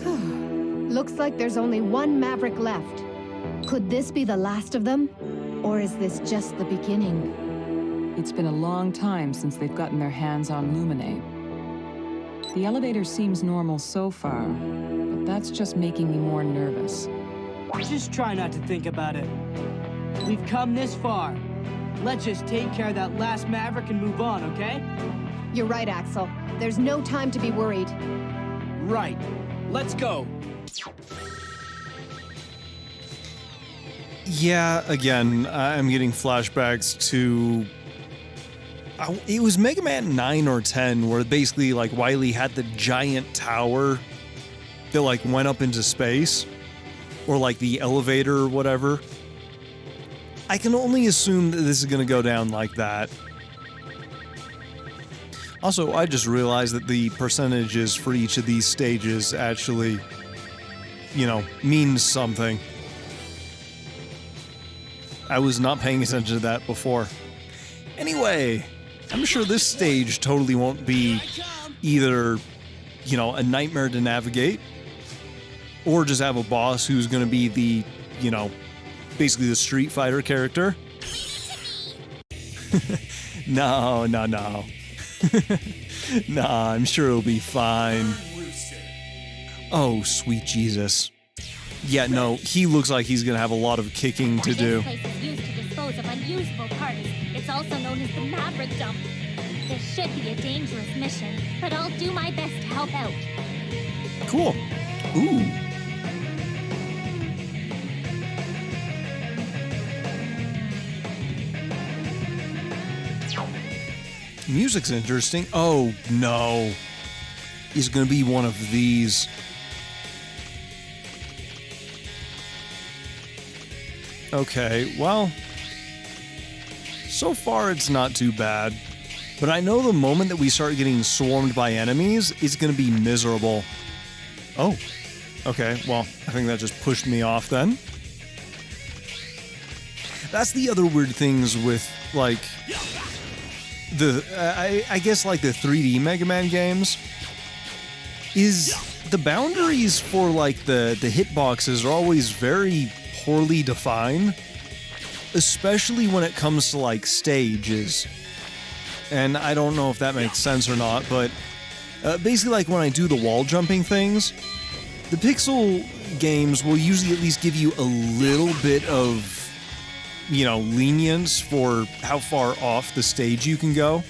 Looks like there's only one Maverick left. Could this be the last of them? Or is this just the beginning? It's been a long time since they've gotten their hands on Luminate. The elevator seems normal so far, but that's just making me more nervous. Just try not to think about it. We've come this far. Let's just take care of that last Maverick and move on, okay? You're right, Axel. There's no time to be worried. Right. Let's go. Yeah, again, I'm getting flashbacks to... it was Mega Man 9 or 10, where basically, like, Wily had the giant tower that, like, went up into space. Or, like, the elevator or whatever. I can only assume that this is gonna go down like that. Also, I just realized that the percentages for each of these stages actually, you know, means something. I was not paying attention to that before. Anyway, I'm sure this stage totally won't be either, you know, a nightmare to navigate, or just have a boss who's going to be the, you know, basically the Street Fighter character. No. Nah, I'm sure it'll be fine. Oh, sweet Jesus. Yeah, no, he looks like he's gonna have a lot of kicking to do. This place is used to dispose of unusable parts. It's also known as the Maverick Dump. This should be a dangerous mission, but I'll do my best to help out. Cool. Ooh. Music's interesting. Oh, no. He's gonna be one of these. Okay, well, so far it's not too bad, but I know the moment that we start getting swarmed by enemies, it's gonna be miserable. Oh, okay, well, I think that just pushed me off then. That's the other weird things with, like, I guess, like, the 3D Mega Man games, is the boundaries for, like, the hitboxes are always very poorly defined, especially when it comes to, like, stages. And I don't know if that makes sense or not, but basically, like, when I do the wall jumping things, the pixel games will usually at least give you a little bit of, you know, lenience for how far off the stage you can go.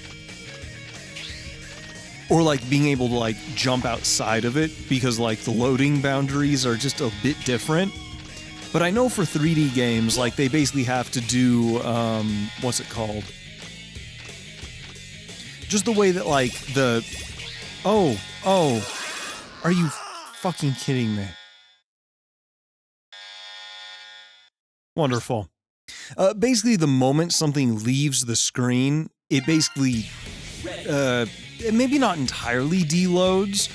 Or, like, being able to, like, jump outside of it, because, like, the loading boundaries are just a bit different. But I know for 3D games, like, they basically have to do, what's it called? Just the way that, like, the... Oh, are you fucking kidding me? Wonderful. Basically, the moment something leaves the screen, it basically, maybe not entirely deloads,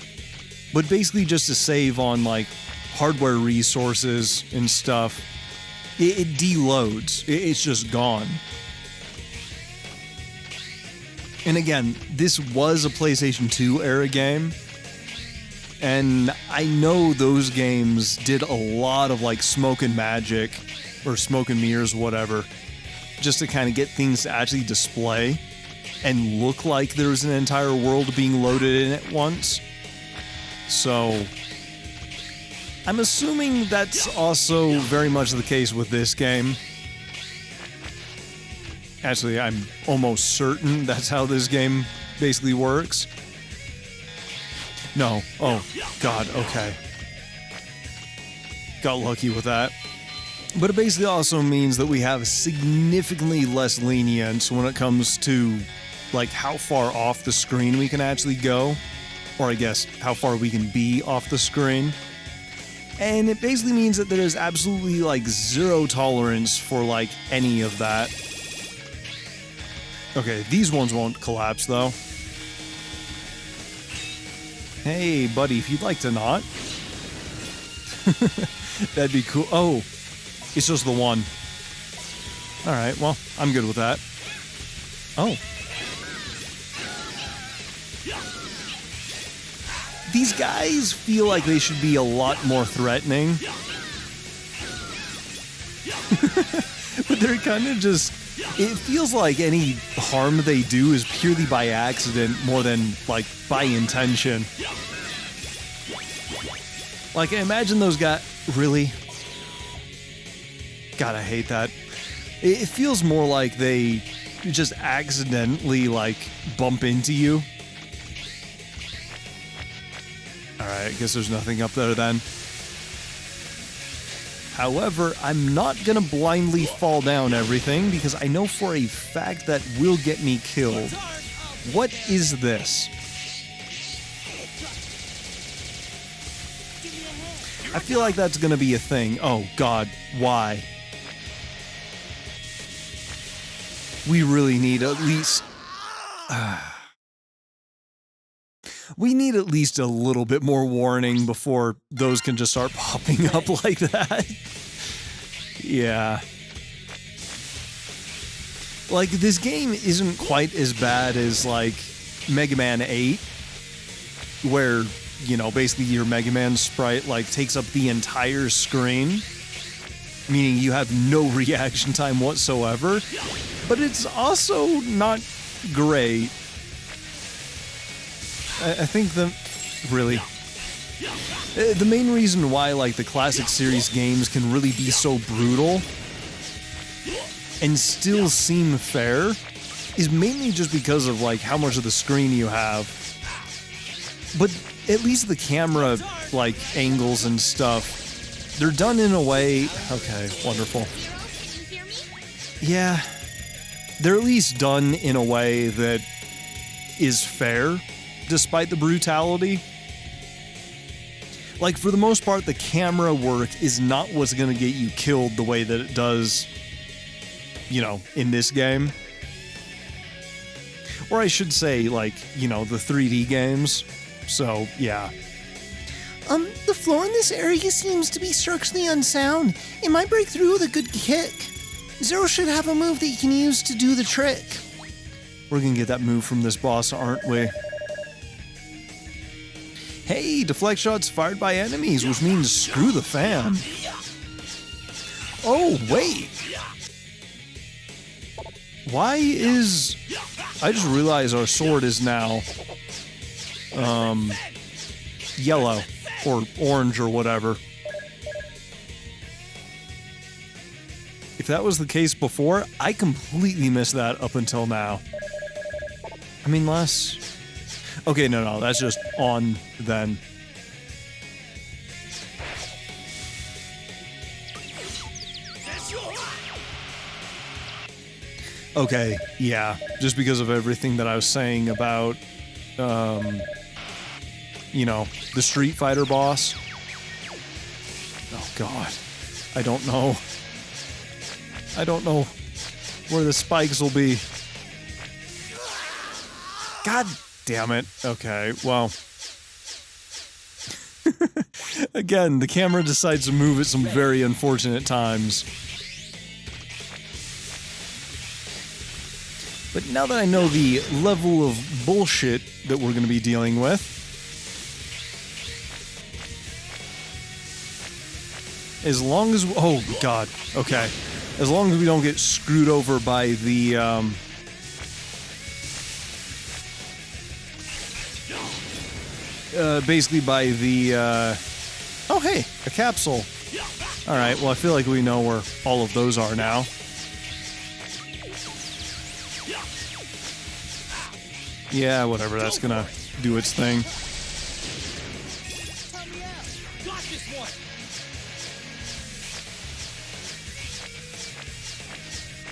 but basically just to save on, like, hardware resources and stuff, it deloads. It's just gone. And again, this was a PlayStation 2 era game, and I know those games did a lot of, like, smoke and magic, or smoke and mirrors, whatever, just to kind of get things to actually display and look like there's an entire world being loaded in at once. So I'm assuming that's also very much the case with this game. Actually, I'm almost certain that's how this game basically works. No. Oh, God, okay. Got lucky with that. But it basically also means that we have significantly less lenience when it comes to, like, how far off the screen we can actually go. Or I guess, how far we can be off the screen. And it basically means that there is absolutely, like, zero tolerance for, like, any of that. Okay, these ones won't collapse, though. Hey, buddy, if you'd like to not. That'd be cool. Oh, it's just the one. Alright, well, I'm good with that. Oh. these guys feel like they should be a lot more threatening. But they're kind of just... It feels like any harm they do is purely by accident more than, like, by intention. Like, imagine those guys... Really? God, I hate that. It feels more like they just accidentally, like, bump into you. Alright, I guess there's nothing up there then. However, I'm not gonna blindly fall down everything because I know for a fact that will get me killed. What is this? I feel like that's gonna be a thing. Oh god, why? We really need at least... we need at least a little bit more warning before those can just start popping up like that. Yeah. Like, this game isn't quite as bad as, like, Mega Man 8, where, you know, basically your Mega Man sprite, like, takes up the entire screen, meaning you have no reaction time whatsoever, but it's also not great. I think really, the main reason why, like, the classic series games can really be so brutal and still seem fair is mainly just because of, like, how much of the screen you have. But at least the camera, like, angles and stuff, they're done in a way... Okay, wonderful. Yeah, they're at least done in a way that is fair, despite the brutality. Like, for the most part, the camera work is not what's gonna get you killed the way that it does, you know, in this game. Or I should say, like, you know, the 3D games. So, yeah. The floor in this area seems to be structurally unsound. It might break through with a good kick. Zero should have a move that you can use to do the trick. We're gonna get that move from this boss, aren't we? Hey, deflect shots fired by enemies, which means screw the fan. Oh, wait. Why is... I just realized our sword is now... yellow. Or orange or whatever. If that was the case before, I completely missed that up until now. I mean, last... Okay, no, that's just on then. Okay, yeah, just because of everything that I was saying about, you know, the Street Fighter boss. Oh god, I don't know. I don't know where the spikes will be. God damn it. Okay, well. Again, the camera decides to move at some very unfortunate times. But now that I know the level of bullshit that we're going to be dealing with, as long as... Oh, God. Okay. As long as we don't get screwed over by the, basically by the, Oh, hey! A capsule! Alright, well, I feel like we know where all of those are now. Yeah, whatever, that's gonna do its thing.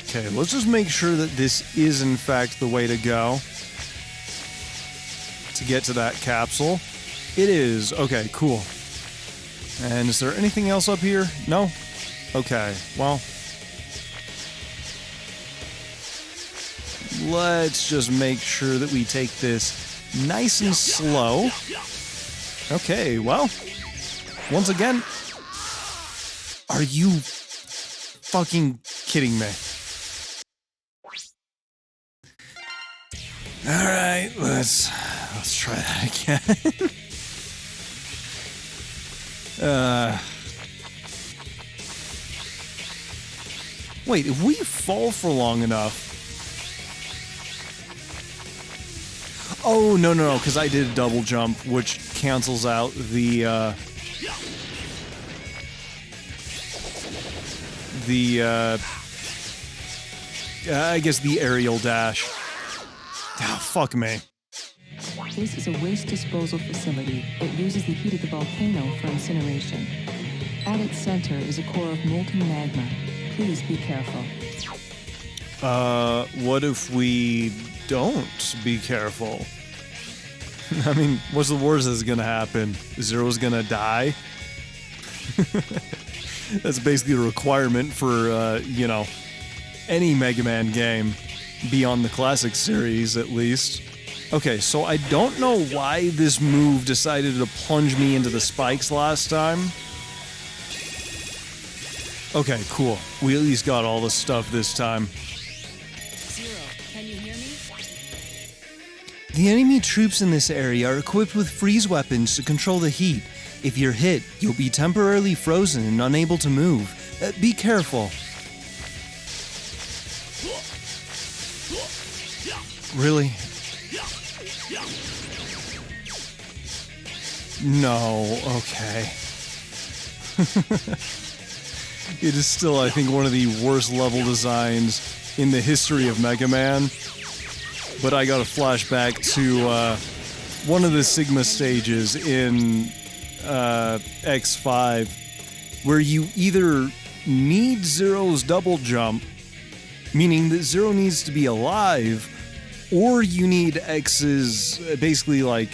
Okay, let's just make sure that this is in fact the way to go to get to that capsule. It is. Okay, cool. And is there anything else up here? No? Okay, well. Let's just make sure that we take this nice and slow. Okay, well. Once again. Are you fucking kidding me? Alright, let's try that again. Wait, if we fall for long enough... Oh, no, because I did a double jump, which cancels out the, I guess the aerial dash. Ah, fuck me. This is a waste disposal facility that uses the heat of the volcano for incineration. At its center is a core of molten magma. Please be careful. What if we don't be careful? I mean, what's the worst that's gonna happen? Zero's gonna die? That's basically a requirement for, you know, any Mega Man game. Beyond the classic series, at least. Okay, so I don't know why this move decided to plunge me into the spikes last time. Okay, cool. We at least got all the stuff this time. Zero, can you hear me? The enemy troops in this area are equipped with freeze weapons to control the heat. If you're hit, you'll be temporarily frozen and unable to move. Be careful. Really? No, okay. It is still, I think, one of the worst level designs in the history of Mega Man. But I got a flashback to one of the Sigma stages in X5, where you either need Zero's double jump, meaning that Zero needs to be alive, or you need X's basically like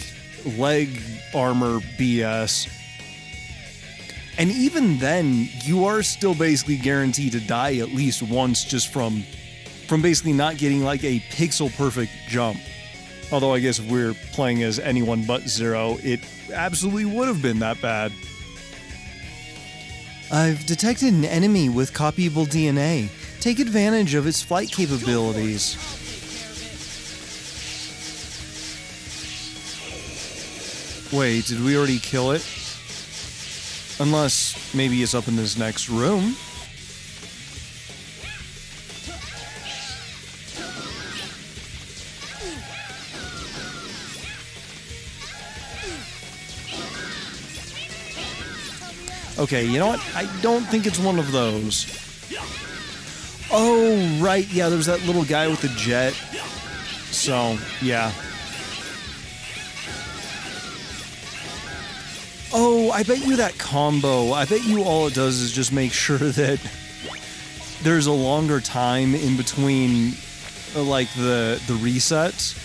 leg armor BS. And even then, you are still basically guaranteed to die at least once just from basically not getting like a pixel perfect jump. Although I guess if we're playing as anyone but Zero, it absolutely would have been that bad. I've detected an enemy with copyable DNA. Take advantage of its flight capabilities. Wait, did we already kill it? Unless maybe it's up in this next room. Okay, you know what? I don't think it's one of those. Oh, right, yeah, there's that little guy with the jet. So, yeah. Oh, I bet you that combo, I bet you all it does is just make sure that there's a longer time in between, like, the resets.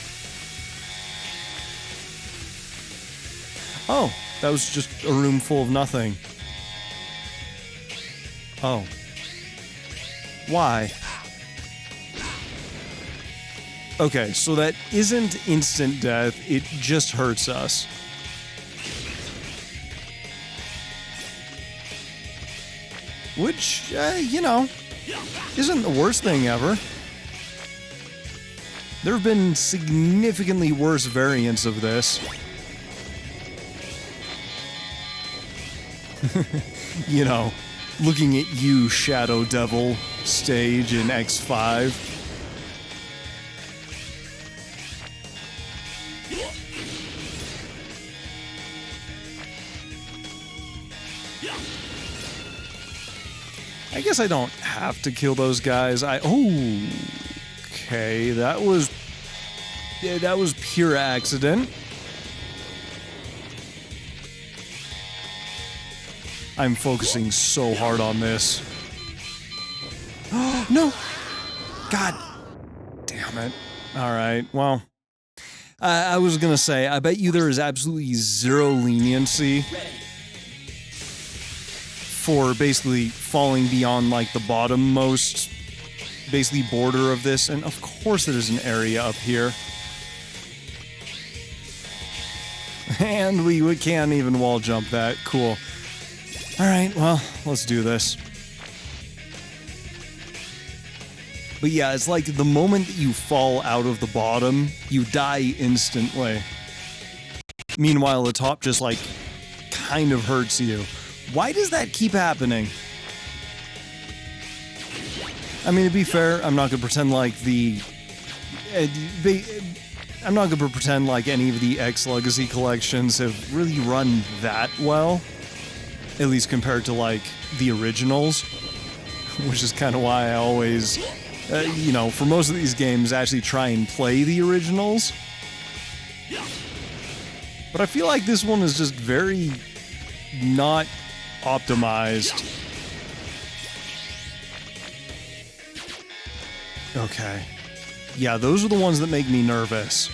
Oh, that was just a room full of nothing. Oh. Why? Okay, so that isn't instant death, it just hurts us. Which, you know, isn't the worst thing ever. There have been significantly worse variants of this. You know, looking at you, Shadow Devil, stage in X5. I guess I don't have to kill those guys. Okay, that was pure accident. I'm focusing so hard on this. No! God damn it. Alright, well. I was gonna say, I bet you there is absolutely zero leniency for basically falling beyond, like, the bottommost, basically, border of this. And of course there's an area up here. And we can't even wall jump that. Cool. Alright, well, let's do this. But yeah, it's like the moment that you fall out of the bottom, you die instantly. Meanwhile, the top just, like, kind of hurts you. Why does that keep happening? I mean, to be fair, I'm not gonna pretend like I'm not gonna pretend like any of the X Legacy collections have really run that well. At least compared to, like, the originals. Which is kind of why I always, you know, for most of these games, actually try and play the originals. But I feel like this one is just very not optimized. Okay. Yeah, those are the ones that make me nervous.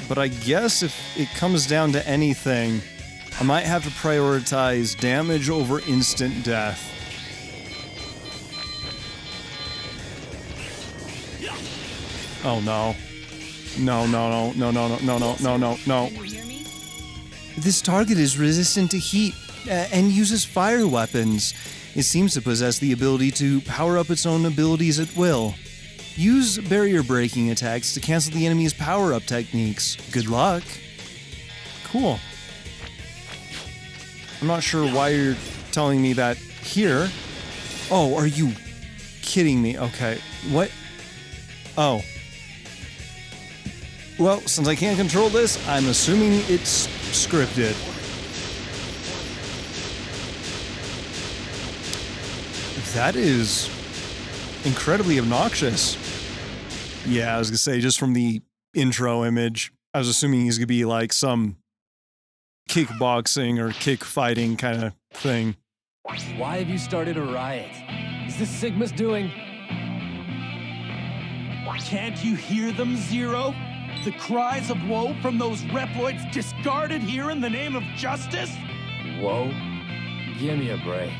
But I guess if it comes down to anything, I might have to prioritize damage over instant death. Oh no. No, no, no, no, no, no, no, no, no, no. This target is resistant to heat and uses fire weapons. It seems to possess the ability to power up its own abilities at will. Use barrier breaking attacks to cancel the enemy's power-up techniques. Good luck. Cool. I'm not sure why you're telling me that here. Oh, are you kidding me? Okay. What? Oh. Well, since I can't control this, I'm assuming it's scripted. That is incredibly obnoxious. Yeah, I was gonna say, just from the intro image, I was assuming he's gonna be like some kickboxing or kick fighting kind of thing. Why have you started a riot? Is this Sigma's doing? Can't you hear them, Zero? The cries of woe from those Reploids discarded here in the name of justice? Whoa. Give me a break.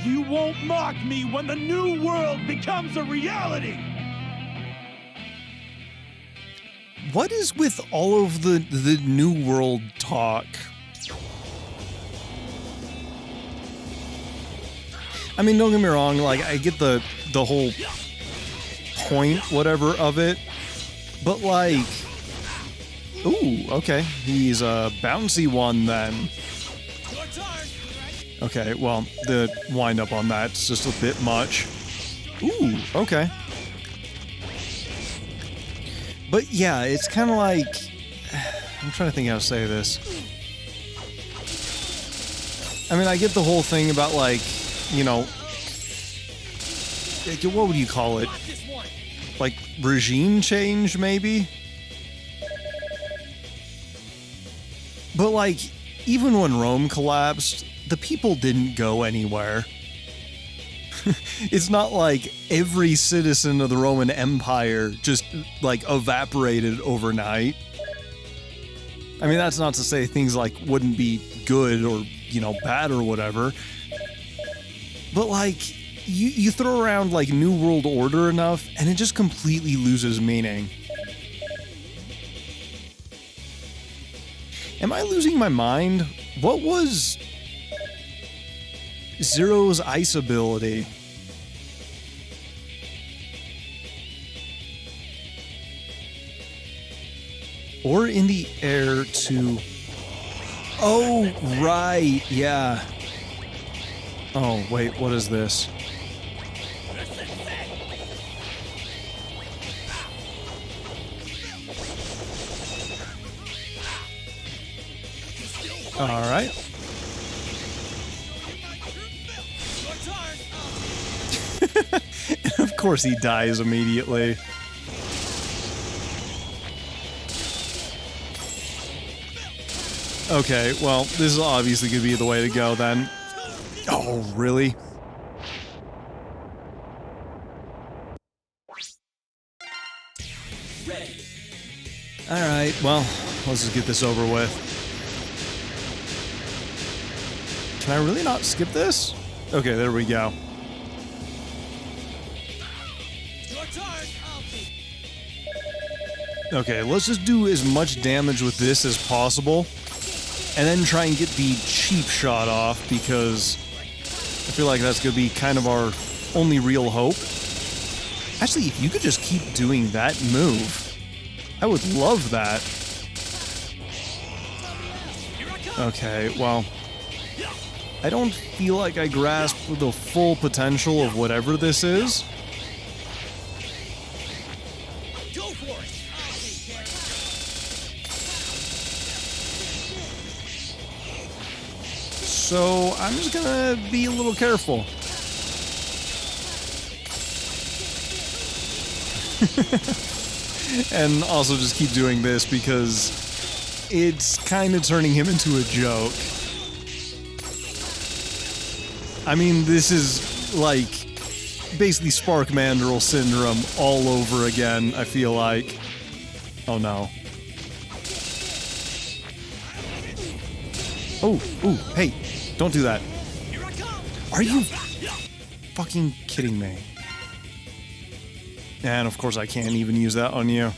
You won't mock me when the new world becomes a reality! What is with all of the New World talk? I mean, don't get me wrong, like, I get the whole point, whatever, of it, but like, ooh, okay, he's a bouncy one then. Okay, well, the wind-up on that's just a bit much. Ooh, okay. But yeah, it's kind of like... I'm trying to think how to say this. I mean, I get the whole thing about, like, you know... What would you call it? Like, regime change, maybe? But, like, even when Rome collapsed, the people didn't go anywhere. It's not like every citizen of the Roman Empire just, like, evaporated overnight. I mean, that's not to say things, like, wouldn't be good or, you know, bad or whatever. But, like, you throw around, like, New World Order enough, and it just completely loses meaning. Am I losing my mind? What was Zero's ice ability? Or in the air to... Oh, right, yeah. Oh, wait, what is this? All right. And of course he dies immediately. Okay, well, this is obviously going to be the way to go then. Oh, really? Alright, well, let's just get this over with. Can I really not skip this? Okay, there we go. Okay, let's just do as much damage with this as possible. And then try and get the cheap shot off, because I feel like that's going to be kind of our only real hope. Actually, if you could just keep doing that move, I would love that. Okay, well, I don't feel like I grasp the full potential of whatever this is. So I'm just gonna be a little careful. And also just keep doing this because it's kind of turning him into a joke. I mean, this is like basically Spark Mandrill syndrome all over again, I feel like. Oh no. Oh, ooh, hey, don't do that. Are you fucking kidding me? And of course I can't even use that on you.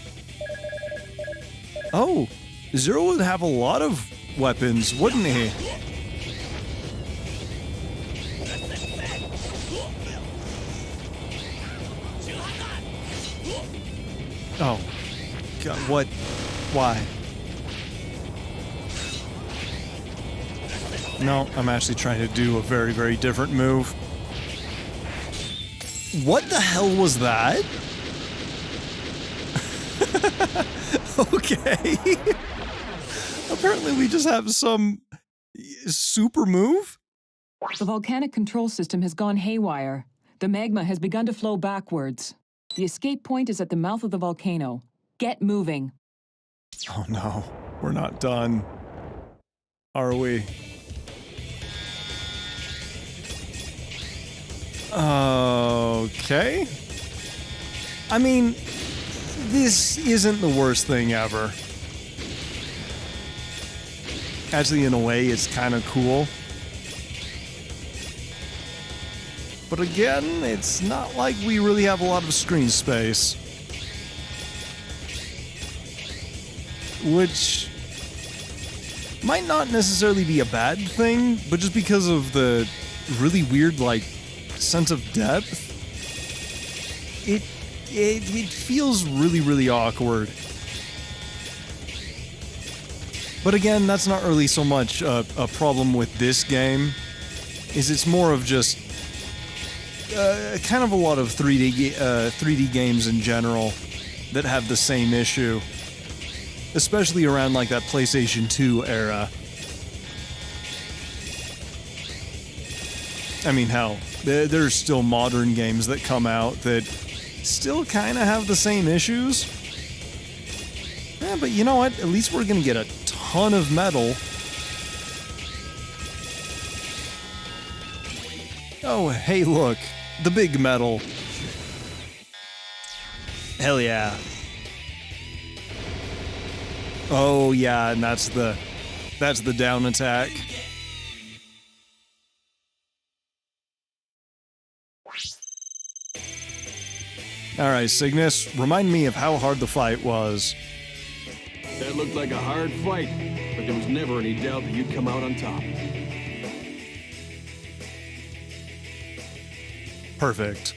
Oh, Zero would have a lot of weapons, wouldn't he? Oh, God, what? Why? No, I'm actually trying to do a very, very different move. What the hell was that? Okay. Apparently we just have some super move. The volcanic control system has gone haywire. The magma has begun to flow backwards. The escape point is at the mouth of the volcano. Get moving. Oh no, we're not done. Are we? Okay. I mean, this isn't the worst thing ever. Actually, in a way, it's kind of cool. But again, it's not like we really have a lot of screen space. Which might not necessarily be a bad thing, but just because of the really weird, like, sense of depth, it feels really, really awkward. But again, that's not really so much a problem with this game, is it's more of just kind of a lot of 3D games in general that have the same issue, especially around like that PlayStation 2 era. I mean, hell, there's still modern games that come out that still kind of have the same issues. Yeah, but you know what? At least we're gonna get a ton of metal. Oh, hey, look. The big metal. Hell yeah. Oh, yeah, and that's the down attack. Alright, Cygnus, remind me of how hard the fight was. That looked like a hard fight, but there was never any doubt that you'd come out on top. Perfect.